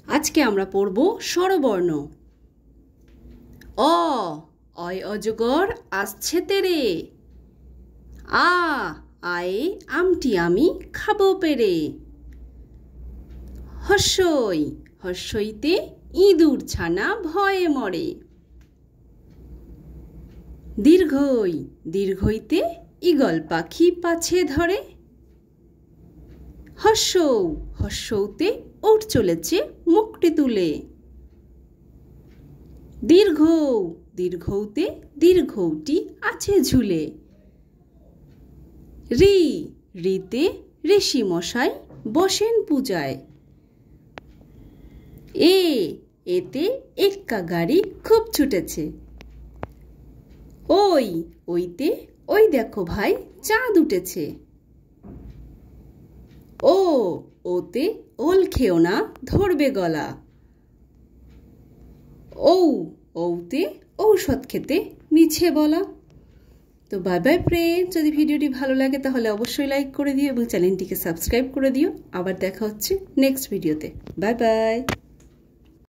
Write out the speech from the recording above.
আজকে আমরা পড়ব স্বরবর্ণ। অ, অয় অজগর আসছে তেরে। আ, আয়ে আমটি আমি খাবো পেরে। হর্ষই, হর্ষইতে ইঁদুর ছানা ভয়ে মরে। দীর্ঘই, দীর্ঘইতে ঈগল পাখি পাছে ধরে। হর্ষৌ, হর্ষৌতে উট চলেছে মুখটি তুলে। দীর্ঘৌ, দীর্ঘৌতে দীর্ঘৌটি আছে ঝুলে। ঋ, ঋতে ঋষি মশাই বসেন পূজায়। এ, এতে এক্কা গাড়ি খুব ছুটেছে। ওই, ওইতে ওই দেখো ভাই চাঁদ উঠেছে। ও, ওতে ওল খেও না ধরবে গলা। ঔ, ঔতে ঔষধ খেতে মিছে বলা। তো বাই বাই ফ্রেন্ড, যদি ভিডিওটি ভালো লাগে তাহলে অবশ্যই লাইক করে দিও এবং চ্যানেলটিকে সাবস্ক্রাইব করে দিও। আবার দেখা হচ্ছে নেক্সট ভিডিওতে। Bye bye.